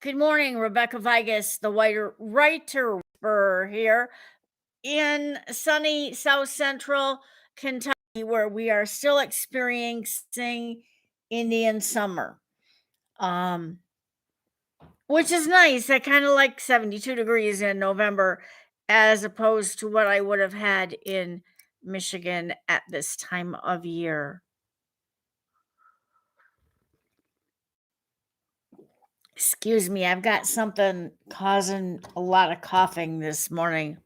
Good morning, Rebecca Vigas, the writer here in sunny South Central Kentucky, where we are still experiencing Indian summer, um, which is nice. I kind of like 72 degrees in November as opposed to what I would have had in Michigan at this time of year. Excuse me, I've got something causing a lot of coughing this morning,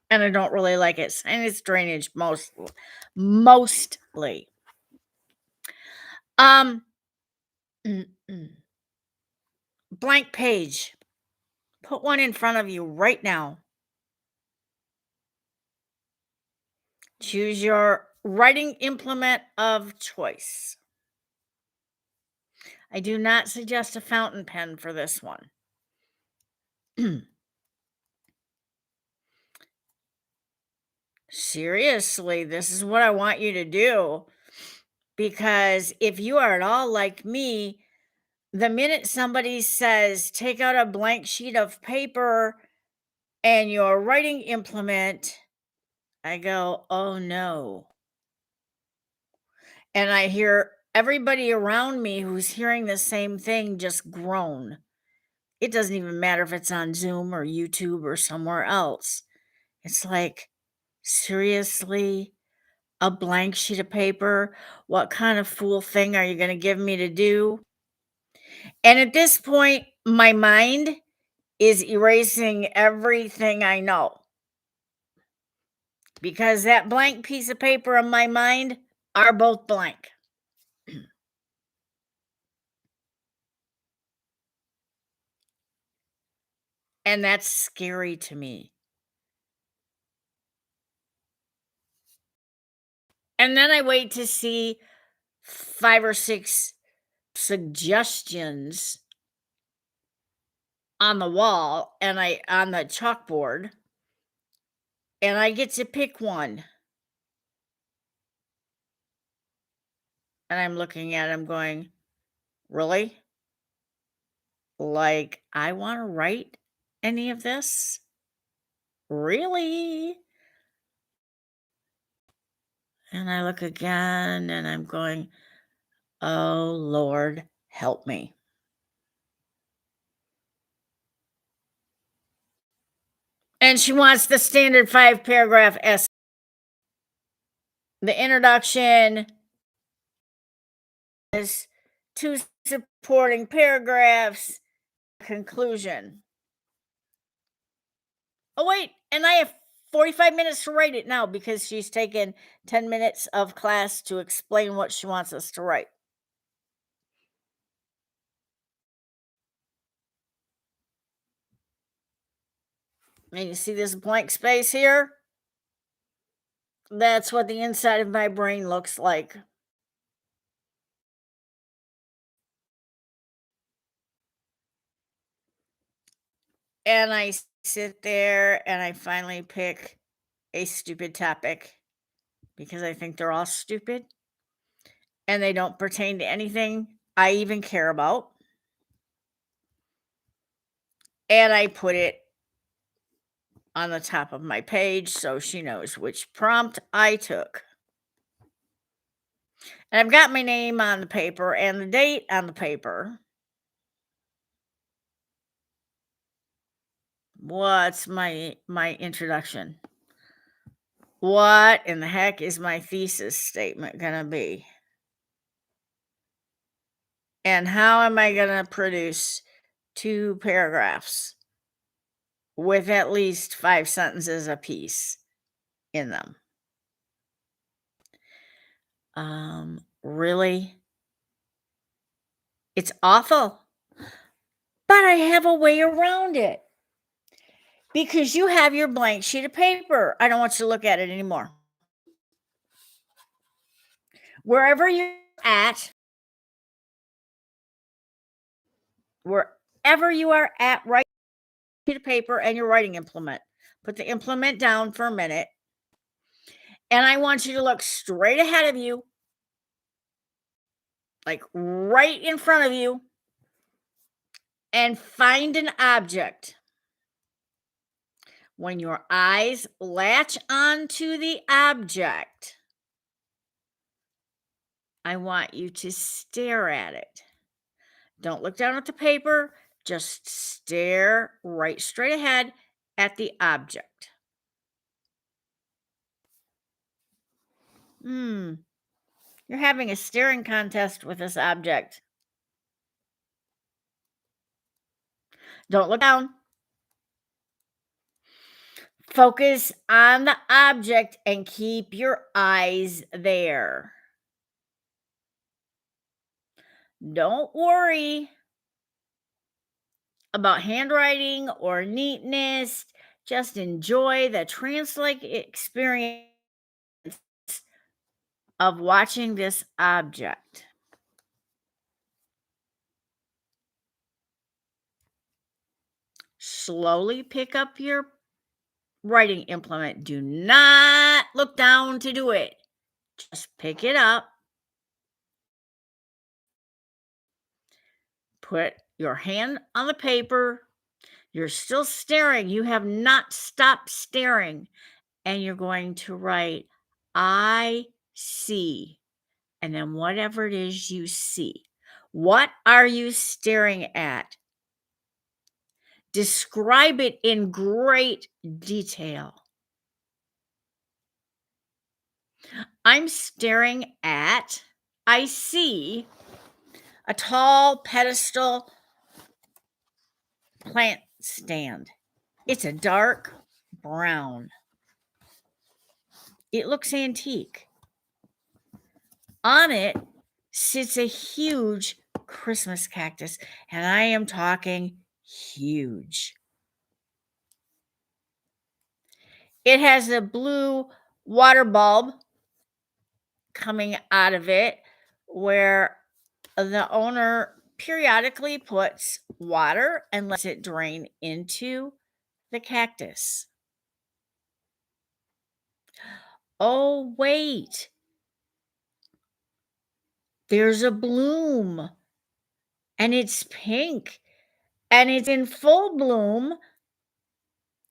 and I don't really like it. And it's drainage mostly. Um, blank page. Put one in front of you right now. Choose your writing implement of choice. I do not suggest a fountain pen for this one. Seriously, this is what I want you to do. Because if you are at all like me, the minute somebody says, take out a blank sheet of paper and your writing implement, I go, oh no. And I hear everybody around me who's hearing the same thing just groan. It doesn't even matter if it's on Zoom or YouTube or somewhere else. It's like, seriously, a blank sheet of paper? What kind of fool thing are you going to give me to do? And at this point, my mind is erasing everything I know, because that blank piece of paper in my mind are both blank. And that's scary to me. And then I wait to see 5 or 6 suggestions on the wall and on the chalkboard, and I get to pick one. And I'm looking at him going, really? Like, I want to write any of this? Really? And I look again and I'm going, oh, Lord, help me. And she wants the standard 5-paragraph essay. The introduction is 2 supporting paragraphs, conclusion. Oh, wait, and I have 45 minutes to write it now because she's taken 10 minutes of class to explain what she wants us to write. And you see this blank space here? That's what the inside of my brain looks like. And I sit there and I finally pick a stupid topic because I think they're all stupid and they don't pertain to anything I even care about. And I put it on the top of my page so she knows which prompt I took. And I've got my name on the paper and the date on the paper. What's my introduction? What in the heck is my thesis statement going to be? And how am I going to produce 2 paragraphs with at least 5 sentences apiece in them? Really? It's awful. But I have a way around it. Because you have your blank sheet of paper. I don't want you to look at it anymore. Wherever you're at, write sheet of paper and your writing implement. Put the implement down for a minute. And I want you to look straight ahead of you, like right in front of you, and find an object. When your eyes latch onto the object, I want you to stare at it. Don't look down at the paper, just stare right straight ahead at the object. Hmm, you're having a staring contest with this object. Don't look down. Focus on the object and keep your eyes there. Don't worry about handwriting or neatness. Just enjoy the trance-like experience of watching this object. Slowly pick up your writing implement. Do not look down to do it. Just pick it up. Put your hand on the paper. You're still staring. You have not stopped staring. And you're going to write, I see. And then whatever it is you see. What are you staring at? Describe it in great detail. I'm staring at, I see a tall pedestal plant stand. It's a dark brown. It looks antique. On it sits a huge Christmas cactus, and I am talking huge. It has a blue water bulb coming out of it where the owner periodically puts water and lets it drain into the cactus. Oh, wait. There's a bloom and it's pink and it's in full bloom.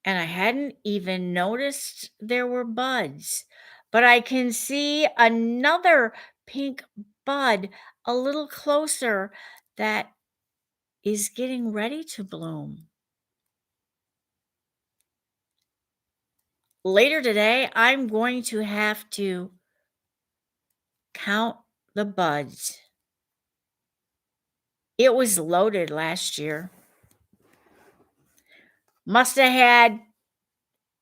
And I hadn't even noticed there were buds, but I can see another pink bud a little closer that is getting ready to bloom. Later today, I'm going to have to count the buds. It was loaded last year. Must have had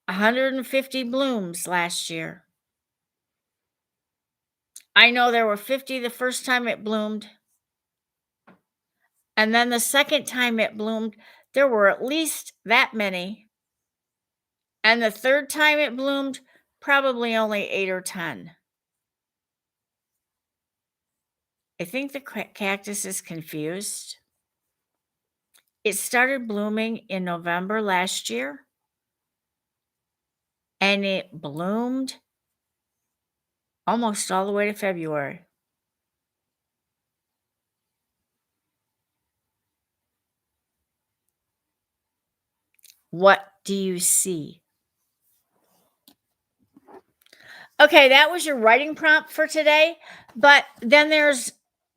150 blooms last year. I know there were 50 the first time it bloomed. And then the second time it bloomed, there were at least that many. And the third time it bloomed, probably only 8 or 10. I think the cactus is confused. It started blooming in November last year, and it bloomed almost all the way to February. What do you see? Okay, that was your writing prompt for today. But then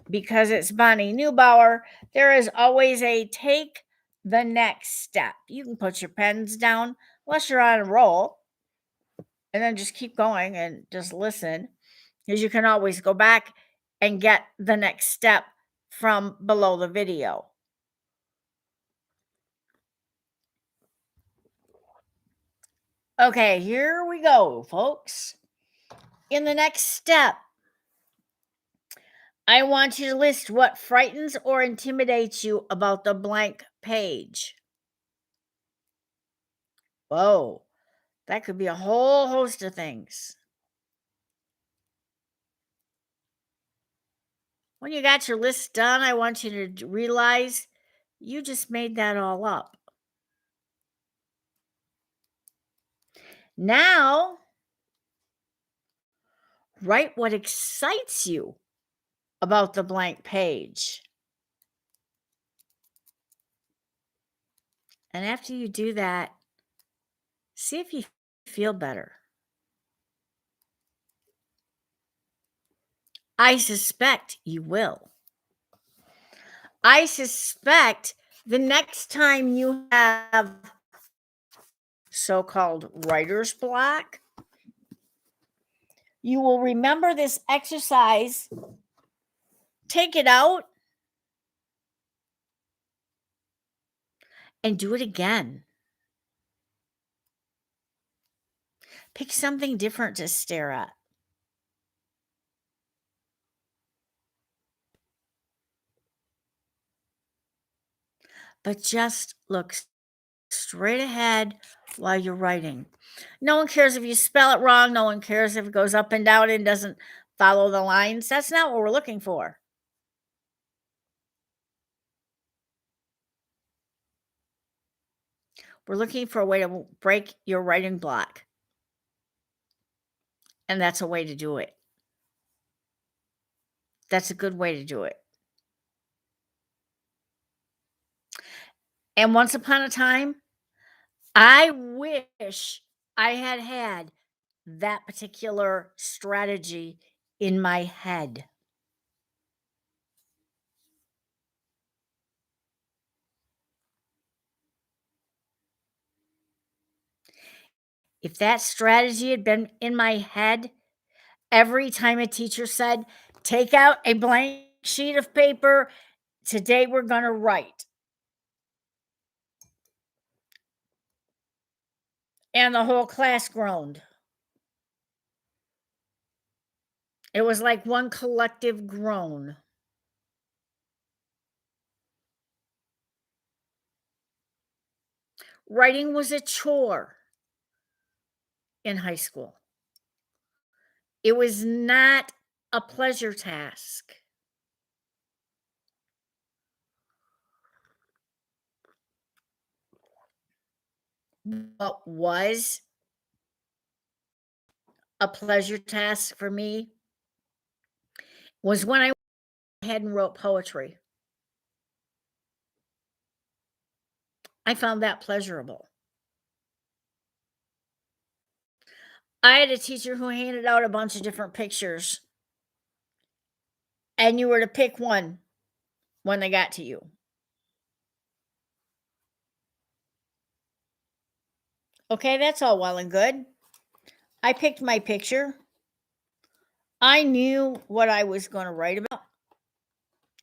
because it's Bonnie Neubauer, there is always a take the next step. You can put your pens down unless you're on a roll and then just keep going and just listen, because you can always go back and get the next step from below the video. Okay, here we go, folks. In the next step, I want you to list what frightens or intimidates you about the blank page. Whoa, that could be a whole host of things. When you got your list done, I want you to realize you just made that all up. Now, write what excites you about the blank page. And after you do that, see if you feel better. I suspect you will. I suspect the next time you have so called writer's block, you will remember this exercise, take it out, and do it again. Pick something different to stare at. But just look straight ahead while you're writing. No one cares if you spell it wrong. No one cares if it goes up and down and doesn't follow the lines. That's not what we're looking for. We're looking for a way to break your writing block. And that's a way to do it. That's a good way to do it. And once upon a time, I wish I had had that particular strategy in my head. If that strategy had been in my head, every time a teacher said, take out a blank sheet of paper, today we're going to write. And the whole class groaned. It was like one collective groan. Writing was a chore in high school. It was not a pleasure task. What was a pleasure task for me was when I went ahead and wrote poetry. I found that pleasurable. I had a teacher who handed out a bunch of different pictures, and you were to pick one when they got to you. Okay, that's all well and good. I picked my picture. I knew what I was going to write about.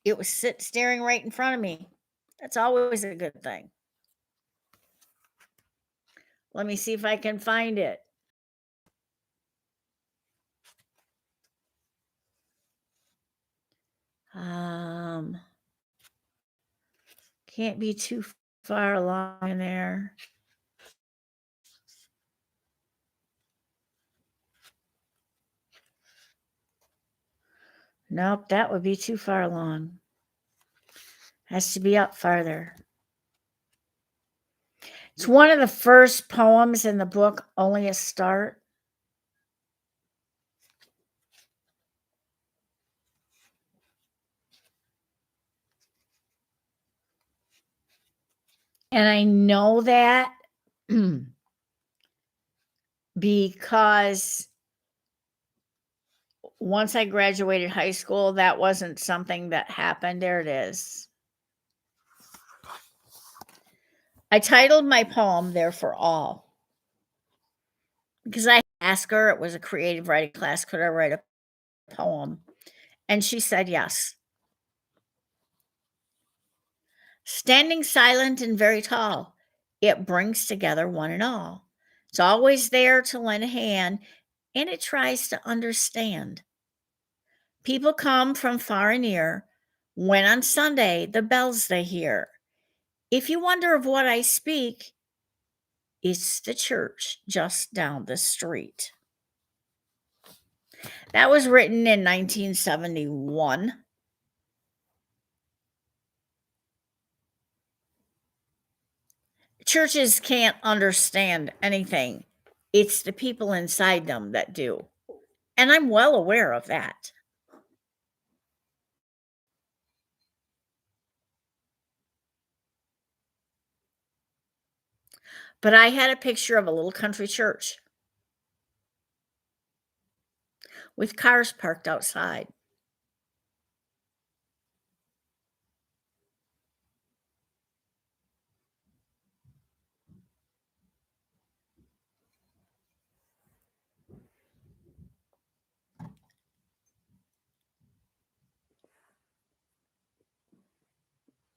It was staring right in front of me. That's always a good thing. Let me see if I can find it. Can't be too far along in there. Nope, that would be too far along. Has to be up farther. It's one of the first poems in the book, Only a Start. And I know that because once I graduated high school, that wasn't something that happened. There it is. I titled my poem There for All because I asked her, it was a creative writing class, could I write a poem? And she said yes. Standing silent and very tall, it brings together one and all. It's always there to lend a hand, and it tries to understand. People come from far and near when on Sunday the bells they hear. If you wonder of what I speak, it's the church just down the street. That was written in 1971. Churches can't understand anything. It's the people inside them that do. And I'm well aware of that. But I had a picture of a little country church with cars parked outside.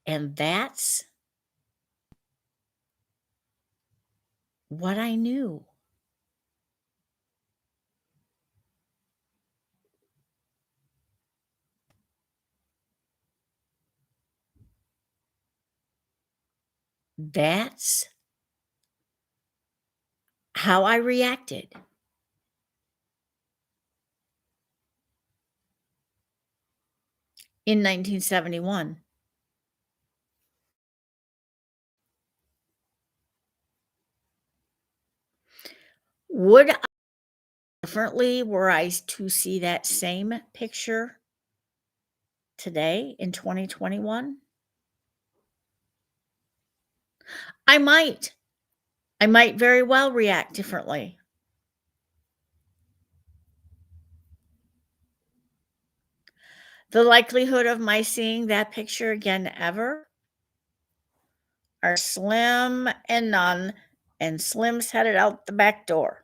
And that's what I knew. That's how I reacted. In 1971. Would I differently were I to see that same picture today in 2021? I might. I might very well react differently. The likelihood of my seeing that picture again ever are slim and none, and Slim's headed out the back door.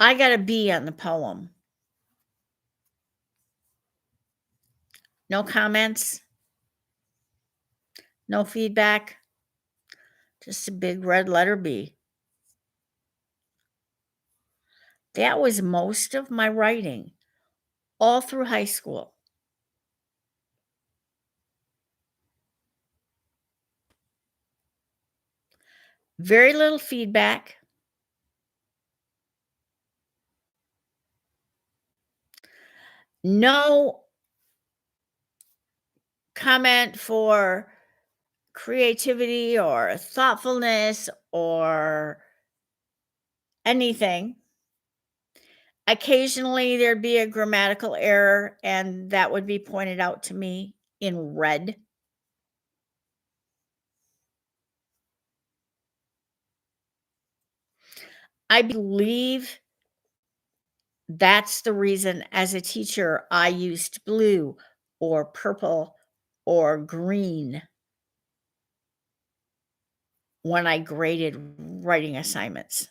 I got a B on the poem. No comments, no feedback, just a big red letter B. That was most of my writing, all through high school. Very little feedback. No comment for creativity or thoughtfulness or anything. Occasionally, there'd be a grammatical error, and that would be pointed out to me in red. I believe that's the reason as a teacher I used blue or purple or green when I graded writing assignments.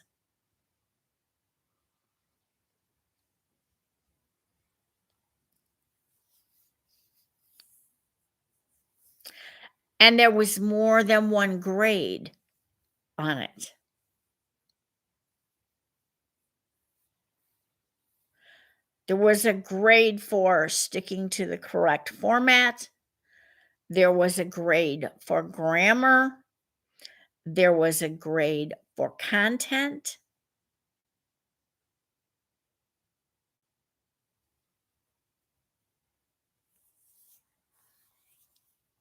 And there was more than one grade on it. There was a grade for sticking to the correct format. There was a grade for grammar. There was a grade for content.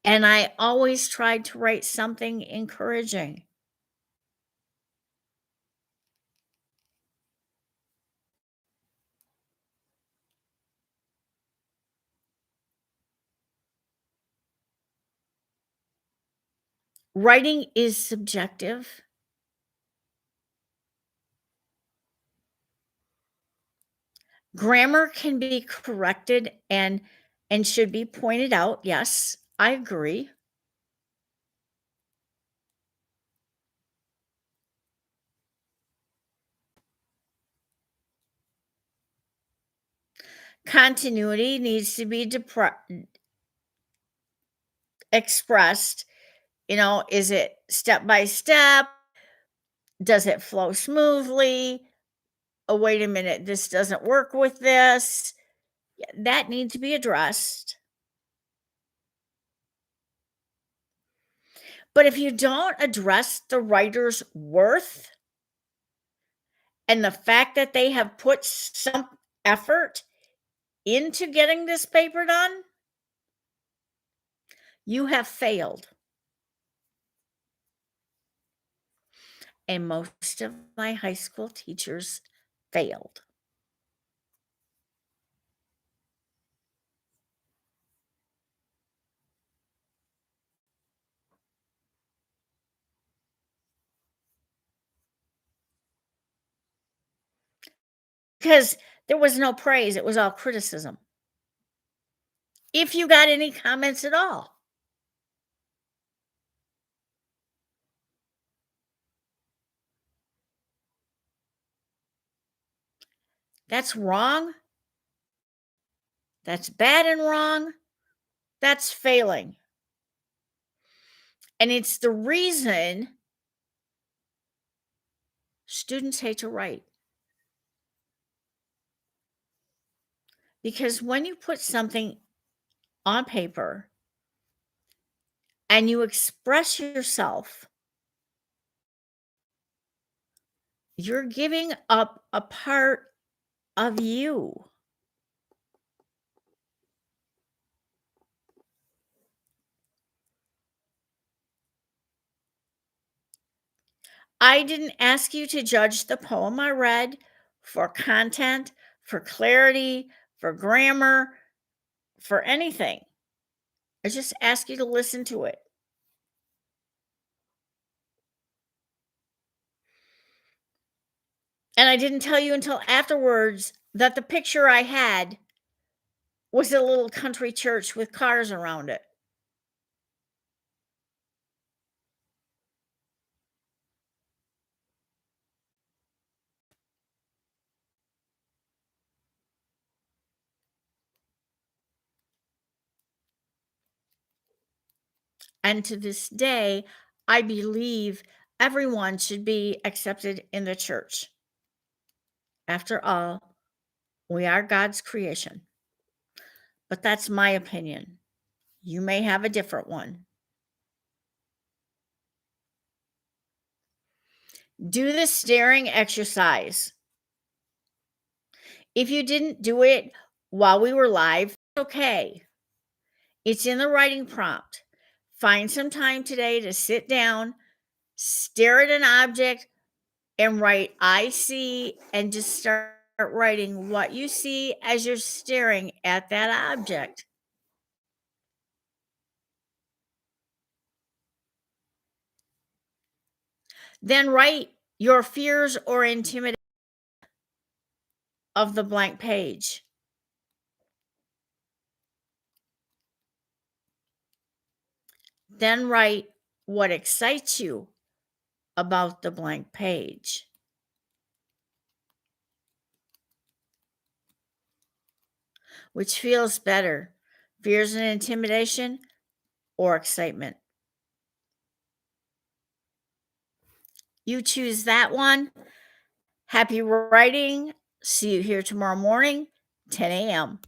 And I always tried to write something encouraging. Writing is subjective. Grammar can be corrected and should be pointed out. Yes, I agree. Continuity needs to be expressed. Is it step by step? Does it flow smoothly? Oh, wait a minute, this doesn't work with this. That needs to be addressed. But if you don't address the writer's worth and the fact that they have put some effort into getting this paper done, you have failed. And most of my high school teachers failed. because there was no praise, it was all criticism. If you got any comments at all, that's wrong, that's bad and wrong, that's failing. And it's the reason students hate to write. Because when you put something on paper and you express yourself, you're giving up a part of you. I didn't ask you to judge the poem I read for content, for clarity, for grammar, for anything. I just asked you to listen to it. And I didn't tell you until afterwards that the picture I had was a little country church with cars around it. And to this day, I believe everyone should be accepted in the church. After all, we are God's creation. But that's my opinion. You may have a different one. Do the staring exercise. If you didn't do it while we were live, okay. It's in the writing prompt. Find some time today to sit down, stare at an object, and write I see, and just start writing what you see as you're staring at that object. Then write your fears or intimidations of the blank page. Then write what excites you about the blank page. Which feels better, fears and intimidation or excitement? You choose that one. Happy writing. See you here tomorrow morning, 10 a.m.